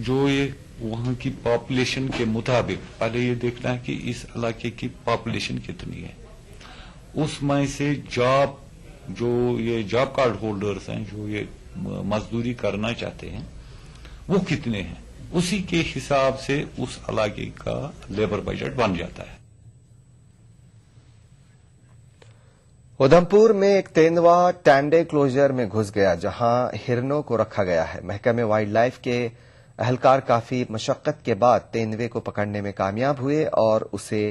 جو یہ وہاں کی پاپولیشن کے مطابق پہلے یہ دیکھنا ہے کہ اس علاقے کی پاپولیشن کتنی ہے، اس میں سے جو یہ جاب کارڈ ہولڈرز ہیں جو یہ مزدوری کرنا چاہتے ہیں وہ کتنے ہیں، اسی کے حساب سے اس علاقے کا لیبر بجٹ بن جاتا ہے۔ ادھمپور میں ایک تیندوا ٹانڈے کلوجر میں گھس گیا جہاں ہرنوں کو رکھا گیا ہے۔ محکمہ وائلڈ لائف کے اہلکار کافی مشقت کے بعد تیندوے کو پکڑنے میں کامیاب ہوئے اور اسے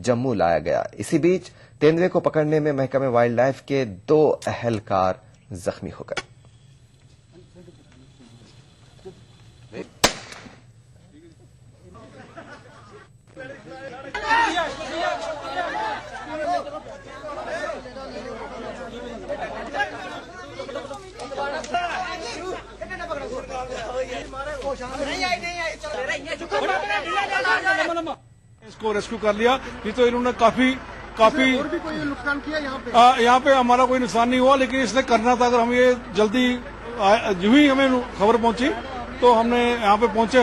جموں لایا گیا۔ اسی بیچ تیندوے کو پکڑنے میں محکمہ وائلڈ لائف کے 2 اہلکار زخمی ہو گئے۔ اس کو ریسکیو کر لیا، یہ تو انہوں نے کافی اور بھی کوئی نقصان کیا یہاں پہ ہمارا کوئی نقصان نہیں ہوا، لیکن اس نے کرنا تھا۔ اگر ہم یہ جلدی جو ہی ہمیں خبر پہنچی تو ہم نے یہاں پہ پہنچے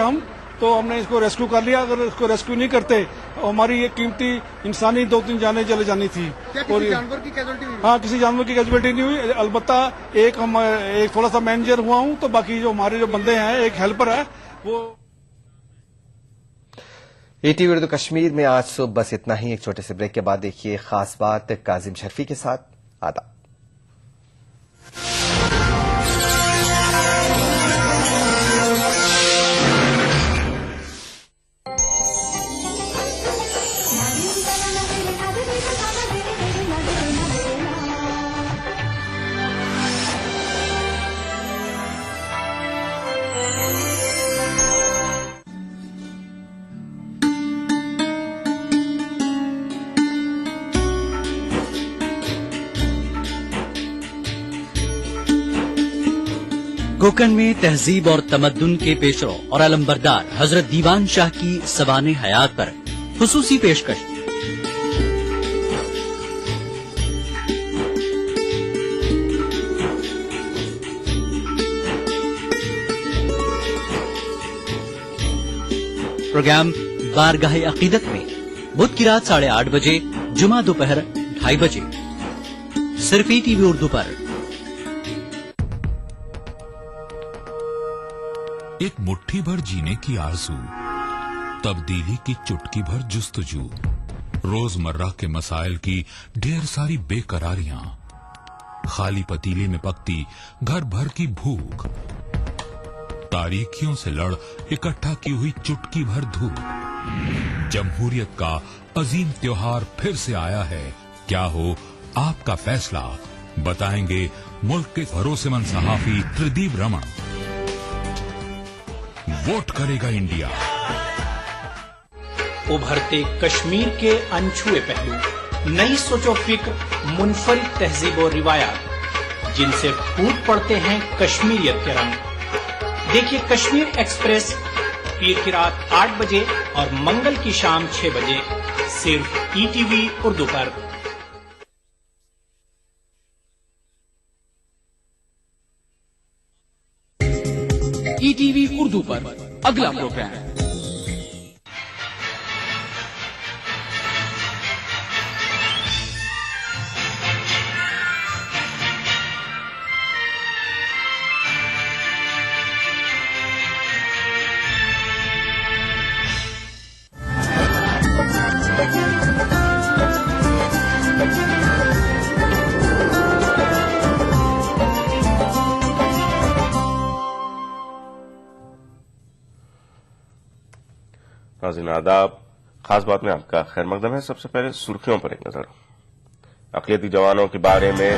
تو ہم نے اس کو ریسکیو کر لیا۔ اگر اس کو ریسکیو نہیں کرتے ہماری یہ قیمتی انسانی 2-3 جانیں چلے جانی تھی۔ کسی جانور کی کیجولٹی ہوئی؟ ہاں، کسی جانور کی کیجولٹی نہیں ہوئی، البتہ ایک تھوڑا سا مینیجر ہوا ہوں، تو باقی جو ہمارے جو بندے ہیں، ایک ہیلپر ہے وہ۔ ای ٹی وی اردو کشمیر میں آج صبح بس اتنا ہی۔ ایک چھوٹے سے بریک کے بعد دیکھیے خاص بات کاظم شرفی کے ساتھ۔ آداب۔ کوکن میں تہذیب اور تمدن کے پیشرو اور علمبردار حضرت دیوان شاہ کی سوانح حیات پر خصوصی پیشکش۔ پروگرام بارگاہ عقیدت میں بدھ کی رات 8:30 بجے، جمعہ دوپہر 2:30 بجے، صرف ای ٹی وی اردو پر۔ ایک مٹھی بھر جینے کی آرزو، تبدیلی کی چٹکی بھر جستجو، روزمرہ کے مسائل کی ڈھیر ساری بے قراریاں، خالی پتیلے میں پکتی گھر بھر کی بھوک، تاریکیوں سے لڑ اکٹھا کی ہوئی چٹکی بھر دھوپ۔ جمہوریت کا عظیم تیوہار پھر سے آیا ہے، کیا ہو آپ کا فیصلہ، بتائیں گے ملک کے بھروسے مند صحافی تردیپ رمن۔ ووٹ کرے گا انڈیا۔ ابھرتے کشمیر کے انچھوئے پہلو، نئی سوچ و فکر، منفرد تہذیب و روایات جن سے پھوٹ پڑتے ہیں کشمیریت کے رنگ۔ دیکھیے کشمیر ایکسپریس پیر کی رات 8 بجے اور منگل کی شام 6 بجے، صرف ای ٹی وی اردو پر۔ ای ٹی وی اردو پر اگلا پروگرام۔ ناظرین آداب، خاص بات میں آپ کا خیر مقدم ہے۔ سب سے پہلے سرخیوں پر ایک نظر۔ اقلیتی جوانوں کے بارے میں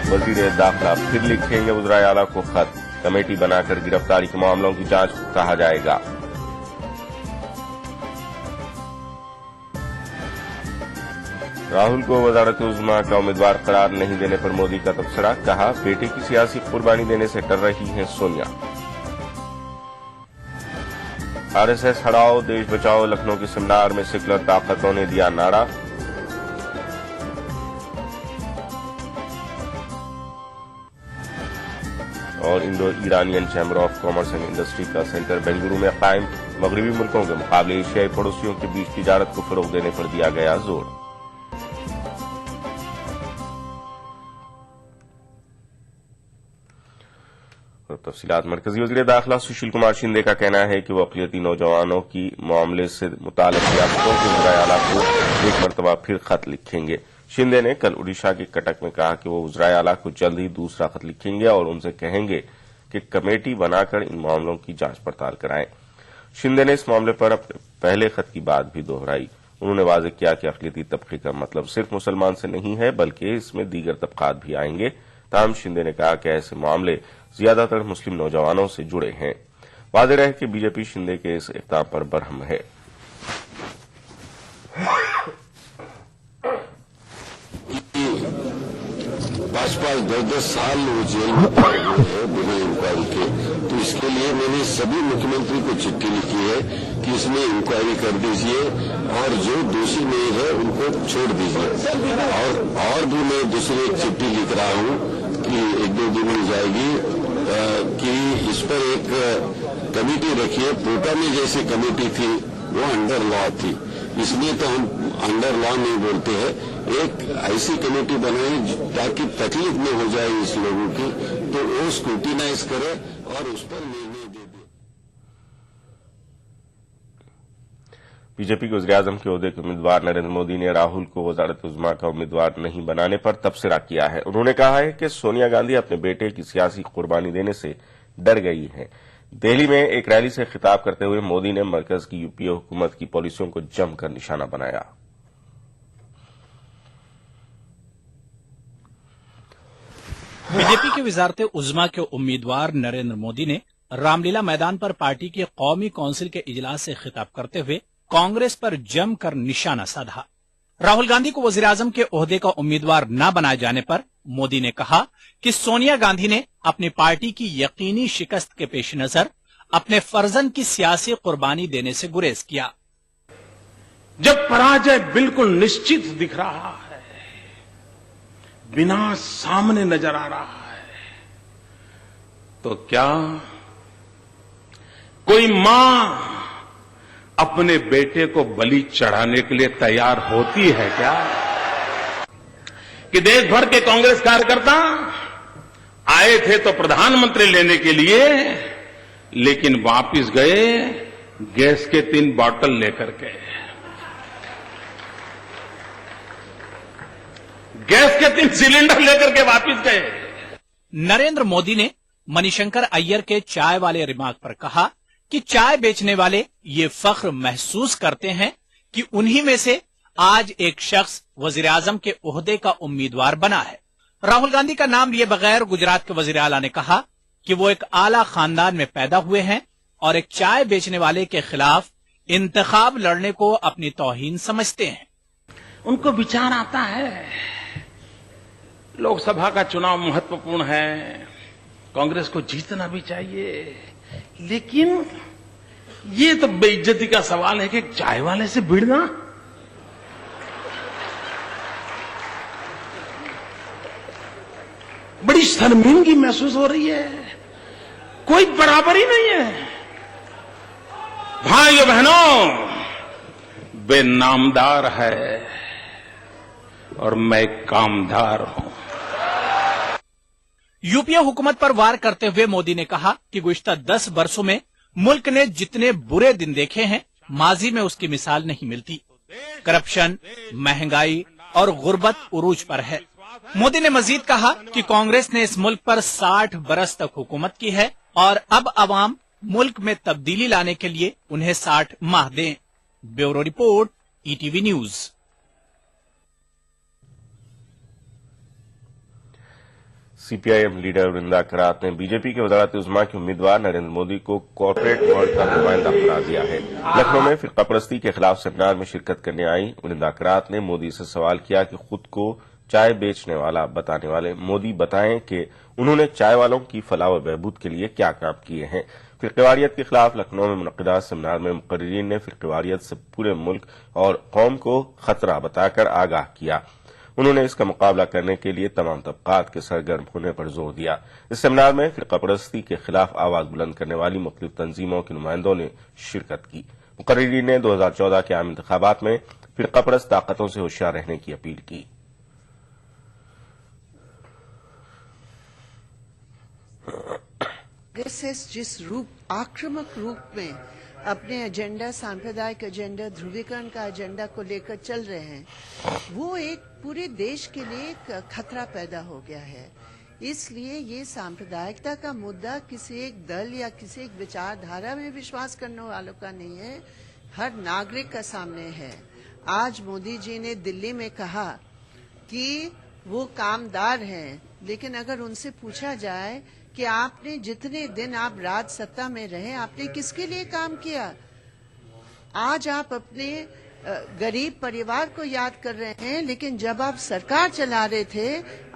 وزیر داخلہ پھر لکھیں گے وزرائے اعلیٰ کو خط، کمیٹی بنا کر گرفتاری کے معاملوں کی جانچ کو کہا جائے گا۔ راہل کو وزارت عظمیٰ کا امیدوار قرار نہیں دینے پر مودی کا تبصرہ، کہا بیٹے کی سیاسی قربانی دینے سے ڈر رہی ہیں سونیا۔ آر ایس ایس ہڑاؤ دیش بچاؤ، لکھنؤ کے سیمینار میں سیکولر طاقتوں نے دیا نعرہ۔ اور Indo Iranian chamber of commerce and industry کا سینٹر بنگلورو میں قائم، مغربی ملکوں کے مقابلے ایشیائی پڑوسیوں کے بیچ تجارت کو فروغ دینے پر دیا گیا زور۔ اور تفصیلات، مرکزی وزیر داخلہ سشیل کمار شندے کا کہنا ہے کہ وہ اقلیتی نوجوانوں کی معاملے سے متعلق ریاستوں کے وزرائے اعلیٰ کو ایک مرتبہ پھر خط لکھیں گے۔ شندے نے کل اڈیشہ کے کٹک میں کہا کہ وہ وزرائے اعلیٰ کو جلد ہی دوسرا خط لکھیں گے اور ان سے کہیں گے کہ کمیٹی بنا کر ان معاملوں کی جانچ پڑتال کرائیں۔ شندے نے اس معاملے پر اپنے پہلے خط کی بات بھی دہرائی۔ انہوں نے واضح کیا کہ اقلیتی طبقے کا مطلب صرف مسلمان سے نہیں ہے بلکہ اس میں دیگر طبقات بھی آئیں گے۔ تاہم شندے نے کہا کہ ایسے معاملے زیادہ تر مسلم نوجوانوں سے جڑے ہیں۔ واضح رہے کہ بی جے پی شندے کے اس اقدام پر برہم ہے۔ پانچ 10 سال وہ جیل میں پڑے ہوئے ہیں بنا انکوائری کے، تو اس کے لیے میں نے سبھی مکھیمنتری کو چٹھی لکھی ہے کہ اس میں انکوائری کر دیجئے اور جو دوشی نہیں ہے ان کو چھوڑ دیجئے۔ اور بھی میں دوسری ایک چٹھی لکھ رہا ہوں کہ 1-2 دن میں جائے گی کہ اس پر ایک کمیٹی رکھیے۔ پوٹا میں جیسے کمیٹی تھی وہ انڈر لا تھی، اس لیے تو ہم انڈر لا نہیں بولتے ہیں۔ ایک ایسی کمیٹی بنائیں تاکہ تکلیف نہ ہو جائے اس لوگوں کی، تو وہ اسکروٹینائز کرے اور اس پر نرنے دے دے۔ بی جے پی کے وزیراعظم کے عہدے کے امیدوار نریندر مودی نے راہل کو وزارت عظمیٰ کا امیدوار نہیں بنانے پر تبصرہ کیا ہے۔ انہوں نے کہا ہے کہ سونیا گاندھی اپنے بیٹے کی سیاسی قربانی دینے سے ڈر گئی ہیں۔ دہلی میں ایک ریلی سے خطاب کرتے ہوئے مودی نے مرکز کی یو پی اے حکومت کی پالیسیوں کو جم کر نشانہ بنایا۔ بی جے پی کے وزارت عظمیٰ کے امیدوار نریندر مودی نے رام لیلا میدان پر پارٹی کی قومی کونسل کے اجلاس سے خطاب کرتے ہوئے کانگریس پر جم کر نشانہ سادھا۔ راہل گاندھی کو وزیراعظم کے عہدے کا امیدوار نہ بنائے جانے پر مودی نے کہا کہ سونیا گاندھی نے اپنی پارٹی کی یقینی شکست کے پیش نظر اپنے فرزند کی سیاسی قربانی دینے سے گریز کیا۔ جب پراجے بالکل نشچت دکھ رہا ہے، بنا سامنے نظر آ رہا ہے، تو کیا کوئی ماں اپنے بیٹے کو بلی چڑھانے کے لیے تیار ہوتی ہے کیا؟ کہ دیش بھر کے کانگریس کارکرتا آئے تھے تو پردھان منتری لینے کے لیے، لیکن واپس گئے گیس کے 3 بوتل لے کر کے، گیس کے 3 سلنڈر لے کر کے واپس گئے۔ نریندر مودی نے منی شنکر ایّر کے چائے والے ریمارک پر کہا کہ چائے بیچنے والے یہ فخر محسوس کرتے ہیں کہ انہی میں سے آج ایک شخص وزیر اعظم کے عہدے کا امیدوار بنا ہے۔ راہل گاندھی کا نام لیے بغیر گجرات کے وزیر اعلیٰ نے کہا کہ وہ ایک اعلیٰ خاندان میں پیدا ہوئے ہیں اور ایک چائے بیچنے والے کے خلاف انتخاب لڑنے کو اپنی توہین سمجھتے ہیں۔ ان کو وچار آتا ہے لوک سبھا کا چناؤ مہتوپورن ہے، کانگریس کو جیتنا بھی چاہیے، لیکن یہ تو بے عزتی کا سوال ہے کہ ایک چائے والے سے بھیڑنا۔ بڑی شرمندگی محسوس ہو رہی ہے، کوئی برابری نہیں ہے۔ بھائیو بہنوں، بے نامدار ہے اور میں کامدار ہوں۔ یو پی اے حکومت پر وار کرتے ہوئے مودی نے کہا کہ گزشتہ 10 برسوں میں ملک نے جتنے برے دن دیکھے ہیں، ماضی میں اس کی مثال نہیں ملتی۔ کرپشن، مہنگائی اور غربت عروج پر ہے۔ مودی نے مزید کہا کہ کانگریس نے اس ملک پر 60 برس تک حکومت کی ہے اور اب عوام ملک میں تبدیلی لانے کے لیے انہیں 60 ماہ دیں۔ Bureau report, E T V news. C P I M leader Brinda Karat نے بی جے پی کے وزارت عظمیٰ کے امیدوار نریندر مودی کو کارپوریٹ ورلڈ کا نمائندہ قرار دیا ہے۔ لکھنؤ میں فرقہ پرستی کے خلاف سیمینار میں شرکت کرنے آئی ورندا کرات نے مودی سے سوال کیا کہ خود کو چائے بیچنے والا بتانے والے مودی بتائیں کہ انہوں نے چائے والوں کی فلاح و بہبود کے لیے کیا کام کیے ہیں۔ فرقیواریت کے خلاف لکھنؤ میں منعقدہ سیمینار میں مقررین نے فرقیواریت سے پورے ملک اور قوم کو خطرہ بتا کر آگاہ کیا۔ انہوں نے اس کا مقابلہ کرنے کے لیے تمام طبقات کے سرگرم ہونے پر زور دیا۔ اس سیمینار میں فرقہ پرستی کے خلاف آواز بلند کرنے والی مختلف تنظیموں کے نمائندوں نے شرکت کی۔ مقررین نے 2014 کے عام انتخابات میں فرقہ پرست طاقتوں سے ہوشیار رہنے کی اپیل کی۔ جس آکرمک روپ میں اپنے ایجنڈا، سامپردائک ایجنڈا، دھرویکرن کا ایجنڈا کو لے کر چل رہے ہیں، وہ ایک پورے دیش کے لیے ایک خطرہ پیدا ہو گیا ہے۔ اس لیے یہ سامپردائکتا کا مدعا کسی ایک دل یا کسی ایک وچار دھارا میں وشواس کرنے والوں کا نہیں ہے، ہر ناگرک کا سامنے ہے۔ آج مودی جی نے دلی میں کہا کہ وہ کامدار ہیں، لیکن اگر ان سے پوچھا جائے کہ آپ نے جتنے دن آپ راج ستا میں رہے، آپ نے کس کے لیے کام کیا؟ آج آپ اپنے غریب پریوار کو یاد کر رہے ہیں، لیکن جب آپ سرکار چلا رہے تھے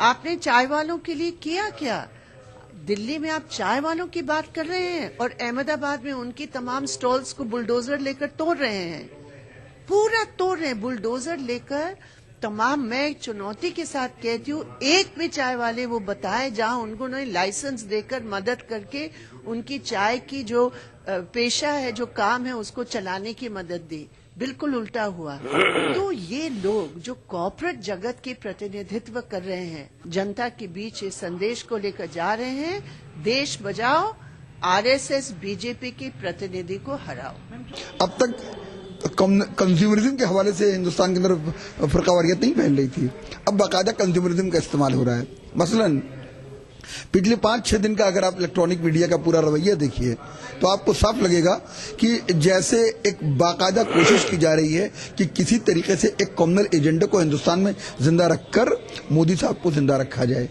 آپ نے چائے والوں کے لیے کیا کیا؟ دلی میں آپ چائے والوں کی بات کر رہے ہیں اور احمد آباد میں ان کی تمام سٹالز کو بلڈوزر لے کر توڑ رہے ہیں، پورا توڑ رہے ہیں بلڈوزر لے کر تمام۔ میں ایک چنوتی کے ساتھ کہتی ہوں، ایک بھی چائے والے وہ بتائے جہاں ان کو لائسنس دے کر مدد کر کے ان کی چائے کی جو پیشہ ہے، جو کام ہے، اس کو چلانے کی مدد دی۔ بالکل الٹا ہوا۔ تو یہ لوگ جو کارپوریٹ جگت کی پرتیندھتو کر رہے ہیں، جنتا کے بیچ اس سندیش کو لے کر جا رہے ہیں، دیش بچاؤ، RSS BJP کی پرتیندھی کو ہراؤ۔ اب تک کنزیومرزم کے حوالے سے ہندوستان کے اندر فرقہ واریت نہیں پھیل رہی تھی، اب باقاعدہ کنزیومرزم کا استعمال ہو رہا ہے۔ مثلاً پچھلے 5-6 دن کا اگر آپ الیکٹرانک میڈیا کا پورا رویہ دیکھیے تو آپ کو صاف لگے گا کہ جیسے ایک باقاعدہ کوشش کی جا رہی ہے کہ کسی طریقے سے ایک کامنل ایجنڈے کو ہندوستان میں زندہ رکھ کر مودی صاحب کو زندہ رکھا جائے۔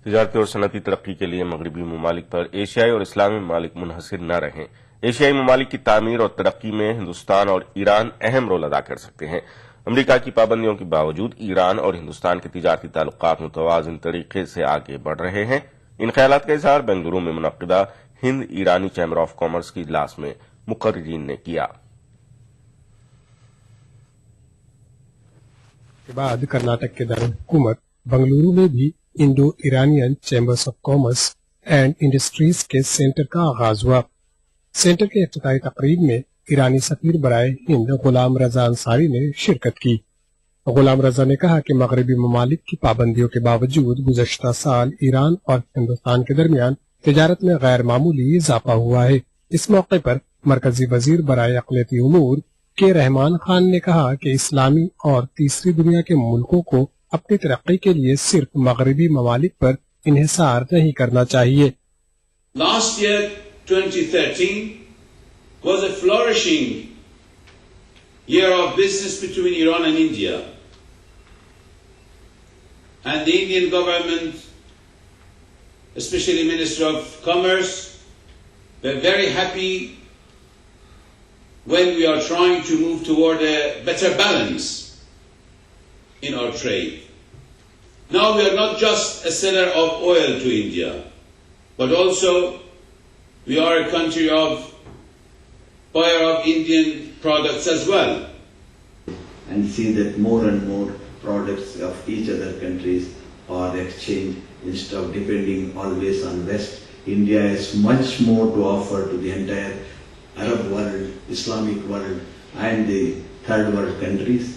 تجارتی اور صنعتی ترقی کے لیے مغربی ممالک پر ایشیائی اور اسلامی ممالک منحصر نہ رہیں۔ ایشیائی ممالک کی تعمیر اور ترقی میں ہندوستان اور ایران اہم رول ادا کر سکتے ہیں۔ امریکہ کی پابندیوں کے باوجود ایران اور ہندوستان کے تجارتی تعلقات متوازن طریقے سے آگے بڑھ رہے ہیں۔ ان خیالات کا اظہار بنگلورو میں منعقدہ ہند ایرانی چیمبر آف کامرس کی اجلاس میں مقررین نے کیا۔ کے بعد کرناٹک کے دارالحکومت بنگلورو میں بھی Indo Iranian chambers of commerce and industries کے سینٹر کا آغاز ہوا۔ سینٹر کے افتتاحی تقریب میں ایرانی سفیر برائے ہند غلام رضا انصاری نے شرکت کی۔ غلام رضا نے کہا کہ مغربی ممالک کی پابندیوں کے باوجود گزشتہ سال ایران اور ہندوستان کے درمیان تجارت میں غیر معمولی اضافہ ہوا ہے۔ اس موقع پر مرکزی وزیر برائے اقلیتی امور کے رحمان خان نے کہا کہ اسلامی اور تیسری دنیا کے ملکوں کو اپنی ترقی کے لیے صرف مغربی ممالک پر انحصار نہیں کرنا چاہیے۔ Last year, 2013, was a flourishing year of business between Iran and India. And the Indian government, especially Minister of Commerce, were very happy when we are trying to move toward a better balance in our trade. Now we are not just a seller of oil to India, but also we are a country of buyer of Indian products as well. And see that more and more products of each other countries are exchanged instead of depending always on West. India has much more to offer to the entire Arab world, Islamic world and the third world countries,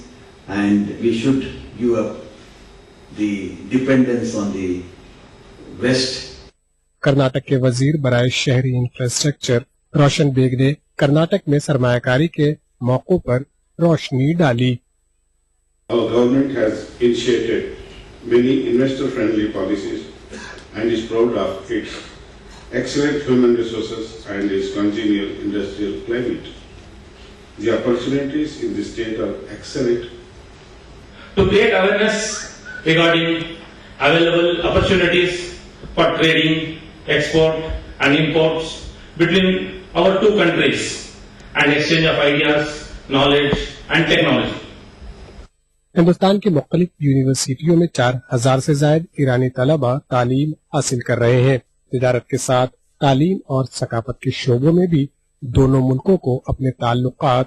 and we should give up the dependence on the West. Karnataka کے وزیر برائے شہری infrastructure روشن bag نے کرناٹک میں سرمایہ کاری کے موقعوں پر روشنی ڈالی۔ Our government has initiated many investor-friendly policies and is proud of its excellent human resources and its congenial industrial climate. The opportunities in the state are excellent. To create awareness regarding available opportunities for trading, export and imports between our two countries and exchange of ideas, knowledge and technology. Hindustan کی مختلف یونیورسٹیوں میں 4000 سے زائد ایرانی طلبہ تعلیم حاصل کر رہے ہیں۔ تجارت کے ساتھ تعلیم اور ثقافت کے شعبوں میں بھی دونوں ملکوں کو اپنے تعلقات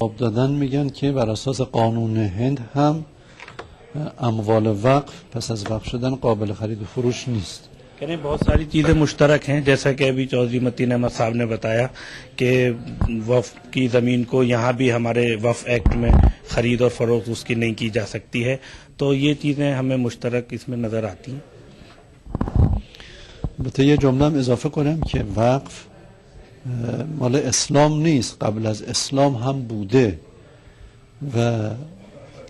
جواب دادن میگن که بر اساس قانون هند هم اموال وقف پس از وقف شدن قابل خرید و فروش نیست. کہنے بہت ساری چیزیں مشترک ہیں، جیسا کہ ابھی چودھری متین احمد صاحب نے بتایا کہ وقف کی زمین کو یہاں بھی ہمارے وقف ایکٹ میں خرید اور فروخت اس کی نہیں کی جا سکتی ہے، تو یہ چیزیں ہمیں مشترک اس میں نظر آتی ہیں۔ البته یه جمله هم اضافه کنم که وقف مال اسلام نیست، قبل از اسلام هم بوده و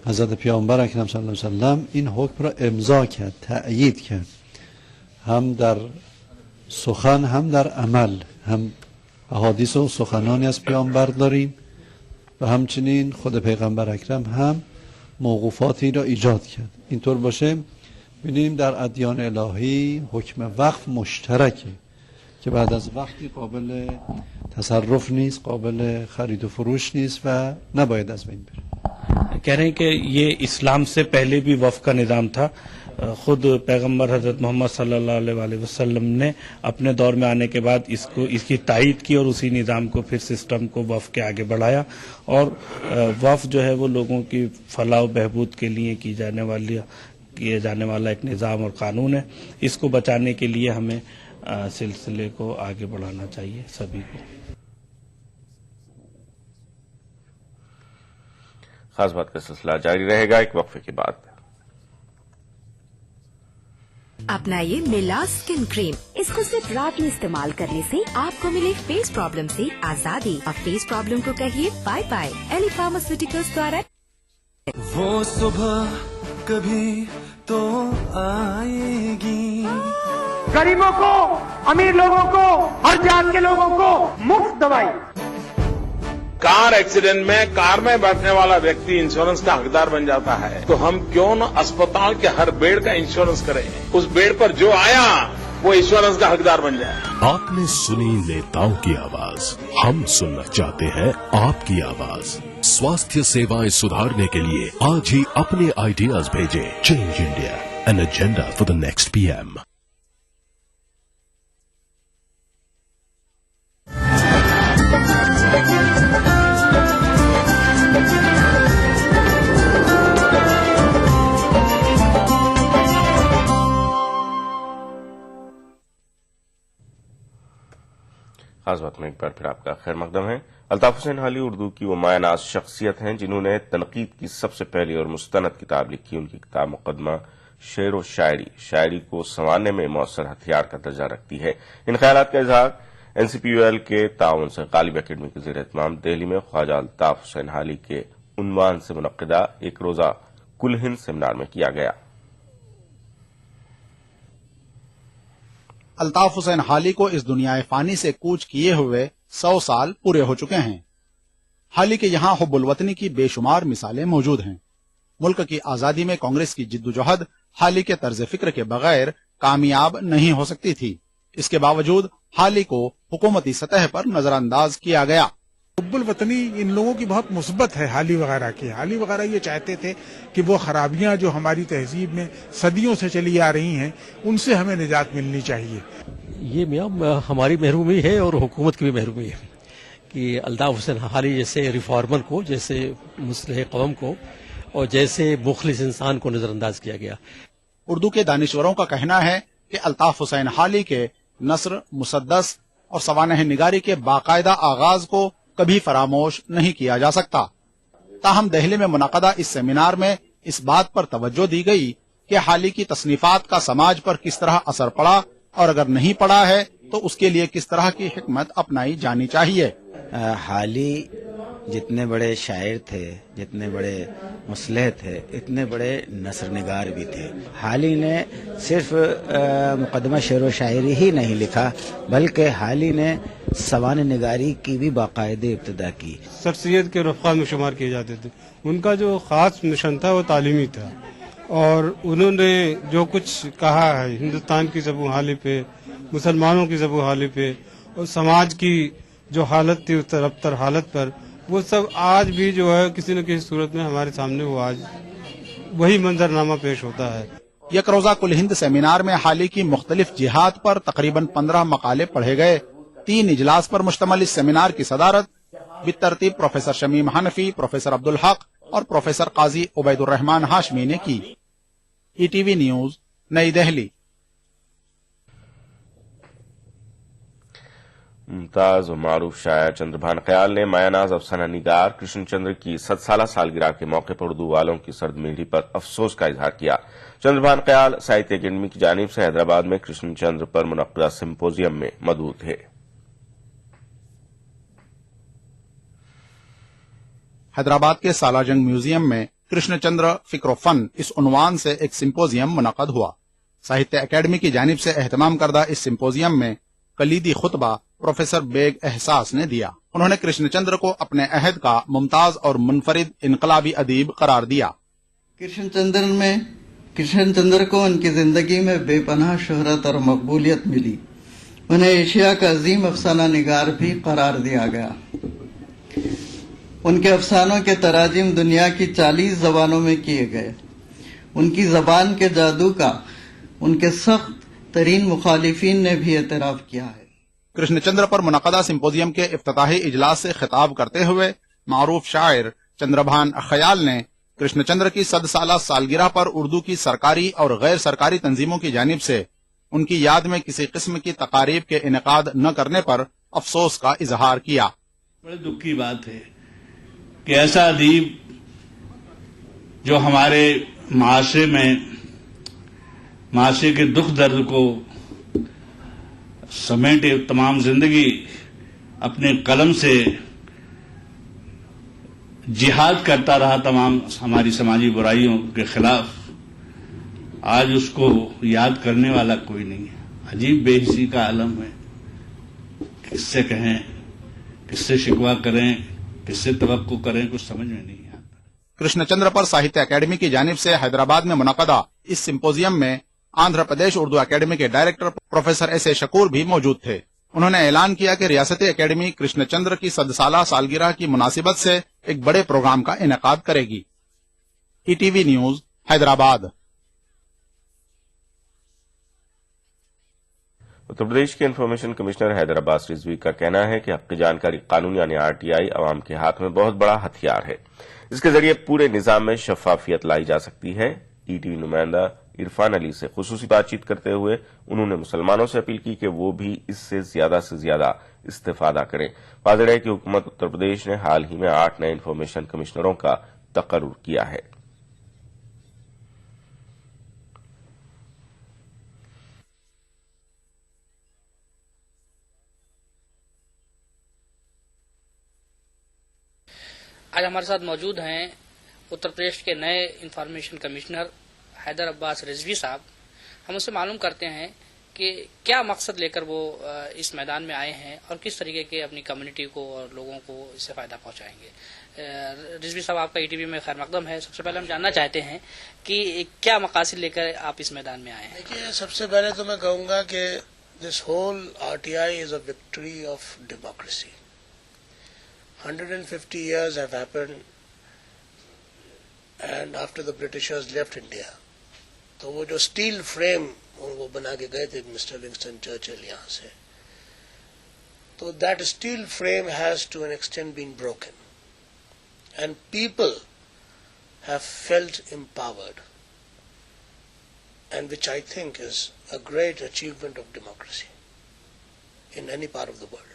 حضرت پیامبر اکرم صلی الله علیه وسلم این حکم را امضا کرد، تأیید کرد، هم در سخن هم در عمل. هم احادیث و سخنانی از پیامبر داریم و همچنین خود پیغمبر اکرم هم موقوفاتی را ایجاد کرد. اینطور باشه ببینیم در ادیان الهی حکم وقف مشترکه که بعد از وقتی قابل تصرف نیست، قابل خرید و فروش نیست و نباید از بین بره. کہہ رہے ہیں کہ یہ اسلام سے پہلے بھی وقف کا نظام تھا، خود پیغمبر حضرت محمد صلی اللہ علیہ وسلم نے اپنے دور میں آنے کے بعد اس کی تائید کی اور اسی نظام کو پھر سسٹم کو وقف کے آگے بڑھایا، اور وقف جو ہے وہ لوگوں کی فلاح و بہبود کے لیے کیے جانے والا ایک نظام اور قانون ہے۔ اس کو بچانے کے لیے ہمیں سلسلے کو آگے بڑھانا چاہیے سبھی کو۔ خاص بات کا سلسلہ جاری رہے گا ایک وقفے کے بعد۔ اپنائیے میلا اسکن کریم، اس کو صرف رات میں استعمال کرنے سے آپ کو ملے فیس پرابلم سے آزادی۔ اب فیس پرابلم کو کہیے بائے بائے۔ ایلی فارماسیوٹیکلز دوارا وہ صبح کبھی تو آئے گی، غریبوں کو، امیر لوگوں کو، ہر جات کے لوگوں کو مفت دوائی۔ کار ایکسیڈنٹ میں کار میں بیٹھنے والا ویکتی انشورنس کا حقدار بن جاتا ہے، تو ہم کیوں نہ اسپتال کے ہر بیڈ کا انشورنس کریں، اس بیڈ پر جو آیا وہ انشورنس کا حقدار بن جائے۔ آپ نے سنی نیتاؤں کی آواز، ہم سننا چاہتے ہیں آپ کی آواز۔ سواستھیہ سیوائیں سدھارنے کے لیے آج ہی اپنے آئیڈیاز بھیجیں۔ Change India, an agenda for the next PM ایم۔ خاص بات میں ایک بار پھر آپ کا خیر مقدم ہے۔ الطاف حسین حالی اردو کی وہ مایہ ناز شخصیت ہیں جنہوں نے تنقید کی سب سے پہلی اور مستند کتاب لکھی۔ ان کی کتاب مقدمہ شعر و شاعری کو سنوارنے میں مؤثر ہتھیار کا درجہ رکھتی ہے۔ ان خیالات کا اظہار NCPUL کے تعاون سے غالب اکیڈمی کے زیر اہتمام دہلی میں خواجہ الطاف حسین حالی کے عنوان سے منعقدہ ایک روزہ کل ہند سیمینار میں کیا گیا۔ الطاف حسین حالی کو اس دنیا فانی سے کوچ کیے ہوئے 100 سال پورے ہو چکے ہیں۔ حالی کے یہاں حب الوطنی کی بے شمار مثالیں موجود ہیں۔ ملک کی آزادی میں کانگریس کی جدوجہد حالی کے طرز فکر کے بغیر کامیاب نہیں ہو سکتی تھی۔ اس کے باوجود حالی کو حکومتی سطح پر نظر انداز کیا گیا۔ حب الوطنی ان لوگوں کی بہت مثبت ہے، حالی وغیرہ کی۔ حالی وغیرہ یہ چاہتے تھے کہ وہ خرابیاں جو ہماری تہذیب میں صدیوں سے چلی آ رہی ہیں ان سے ہمیں نجات ملنی چاہیے۔ یہ ہماری محرومی ہے اور حکومت کی بھی محرومی ہے۔ کہ الطاف حسین حالی جیسے ریفارمر کو، جیسے مصلح قوم کو اور جیسے مخلص انسان کو نظر انداز کیا گیا۔ اردو کے دانشوروں کا کہنا ہے کہ الطاف حسین حالی کے نثر، مسدس اور سوانح نگاری کے باقاعدہ آغاز کو کبھی فراموش نہیں کیا جا سکتا۔ تاہم دہلی میں منعقدہ اس سیمینار میں اس بات پر توجہ دی گئی کہ حالی کی تصنیفات کا سماج پر کس طرح اثر پڑا، اور اگر نہیں پڑا ہے تو اس کے لیے کس طرح کی حکمت اپنائی جانی چاہیے۔ حالی جتنے بڑے شاعر تھے، جتنے بڑے مصلح تھے، اتنے بڑے نثر نگار بھی تھے۔ حالی نے صرف مقدمہ شعر و شاعری ہی نہیں لکھا، بلکہ حالی نے سوانح نگاری کی بھی باقاعدہ ابتدا کی۔ شخصیت کے رفقا میں شمار کیے جاتے تھے۔ ان کا جو خاص مشن تھا وہ تعلیمی تھا، اور انہوں نے جو کچھ کہا ہے ہندوستان کی زبوں حالی پہ، مسلمانوں کی زبوں حالی پہ، اور سماج کی جو حالت تھی اس رفتر حالت پر، وہ سب آج بھی جو ہے کسی نہ کسی صورت میں ہمارے سامنے وہ آج وہی منظرنامہ پیش ہوتا ہے۔ یک روزہ کل ہند سیمینار میں حالی کی مختلف جہاد پر تقریباً 15 مقالے پڑھے گئے۔ 3 اجلاس پر مشتمل اس سیمینار کی صدارت بالترتیب پروفیسر شمیم حنفی، پروفیسر عبدالحق اور پروفیسر قاضی عبید الرحمان ہاشمی نے کی۔ ای ٹی وی نیوز، نئی دہلی۔ ممتاز و معروف شاعر چندربھان خیال نے مایا ناز افسانہ نگار کرشن چندر کی 100 سالہ سالگرہ کے موقع پر اردو والوں کی سرد میڑھی پر افسوس کا اظہار کیا۔ چندربھان خیال ساہتیہ اکیڈمی کی جانب سے حیدرآباد میں کرشن چندر پر منعقدہ سمپوزیم میں موجود تھے۔ حیدرآباد کے سالارجنگ میوزیم میں کرشن چندر فکر و فن اس عنوان سے ایک سمپوزیم منعقد ہوا۔ ساہتیہ اکیڈمی کی جانب سے اہتمام کردہ اس سمپوزیم میں کلیدی خطبہ پروفیسر بیگ احساس نے دیا۔ انہوں نے کرشن چندر کو اپنے عہد کا ممتاز اور منفرد انقلابی ادیب قرار دیا۔ کرشن چندر کو ان کی زندگی میں بے پناہ شہرت اور مقبولیت ملی۔ انہیں ایشیا کا عظیم افسانہ نگار بھی قرار دیا گیا۔ ان کے افسانوں کے تراجم دنیا کی 40 زبانوں میں کیے گئے۔ ان کی زبان کے جادو کا ان کے سخت ترین مخالفین نے بھی اعتراف کیا ہے۔ کرشن چندر پر منعقدہ سمپوزیم کے افتتاحی اجلاس سے خطاب کرتے ہوئے معروف شاعر چندربھان خیال نے کرشن چندر کی 100 سالہ سالگرہ پر اردو کی سرکاری اور غیر سرکاری تنظیموں کی جانب سے ان کی یاد میں کسی قسم کی تقاریب کے انعقاد نہ کرنے پر افسوس کا اظہار کیا۔ بڑے دکھ کی بات ہے کہ ایسا ادیب جو ہمارے معاشرے کے دکھ درد کو سمیٹے تمام زندگی اپنے قلم سے جہاد کرتا رہا تمام ہماری سماجی برائیوں کے خلاف، آج اس کو یاد کرنے والا کوئی نہیں ہے۔ عجیب بے حسی کا عالم ہے، کس سے کہیں، کس سے شکوہ کریں، کس سے توقع کریں، کچھ سمجھ میں نہیں آتا۔ کرشن چندر پر ساہتیہ اکیڈمی کی جانب سے حیدرآباد میں منعقدہ اس سمپوزیم میں آندھرا پردیش اردو اکیڈمی کے ڈائریکٹر پروفیسر ایس اے شکور بھی موجود تھے۔ انہوں نے اعلان کیا کہ ریاستی اکیڈمی کرشن چندر کی 100 سالہ سالگرہ کی مناسبت سے ایک بڑے پروگرام کا انعقاد کرے گی۔ ای T V news, Hyderabad. Uttar Pradesh کے انفارمیشن کمشنر حیدرآباد رضوی کا کہنا ہے کہ حق کی جانکاری قانون یعنی RTI عوام کے ہاتھ میں بہت بڑا ہتھیار ہے۔ اس کے ذریعے پورے نظام میں شفافیت لائی جا سکتی ہے۔ ETV نمائندہ عرفان علی سے خصوصی بات چیت کرتے ہوئے انہوں نے مسلمانوں سے اپیل کی کہ وہ بھی اس سے زیادہ استفادہ کریں۔ واضح ہے کہ حکومت اتر پردیش نے حال ہی میں 8 نئے انفارمیشن کمشنروں کا تقرر کیا ہے۔ آج ہمارے ساتھ موجود ہیں اتر پردیش کے نئے انفارمیشن کمشنر حیدر عباس رضوی صاحب۔ ہم اس سے معلوم کرتے ہیں کہ کیا مقصد لے کر وہ اس میدان میں آئے ہیں اور کس طریقے کے اپنی کمیونٹی کو اور لوگوں کو اس سے فائدہ پہنچائیں گے۔ رضوی صاحب، آپ کا ETV میں خیر مقدم ہے۔ سب سے پہلے ہم جاننا چاہتے ہیں کہ کیا مقاصد لے کر آپ اس میدان میں آئے ہیں؟ دیکھیے، سب سے پہلے تو میں کہوں گا کہ this whole RTI is a victory of democracy. 150 years have happened and after the Britishers left India, تو وہ جو اسٹیل فریم وہ بنا کے گئے تھے مسٹر ونسٹن چرچل یہاں سے، So that steel frame has to an extent been broken. And people have felt empowered. And which I think is a great achievement of democracy in any part of the world.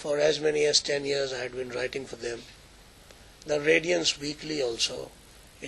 For as many as 10 years I had been writing for them. The Radiance Weekly also.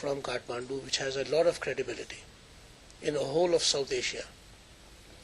from Kathmandu, which has a lot of credibility in the whole of South Asia.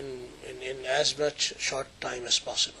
in as much short time as possible.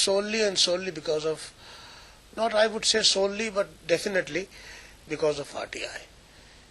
solely and solely because of, not I would say solely but definitely because of RTI.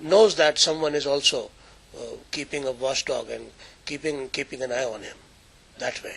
knows that someone is also keeping a watchdog and keeping an eye on him that way.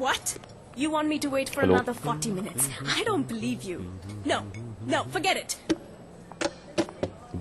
What? You want me to wait for another 40 minutes? I don't believe you. No, forget it.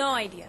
No idea.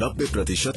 90%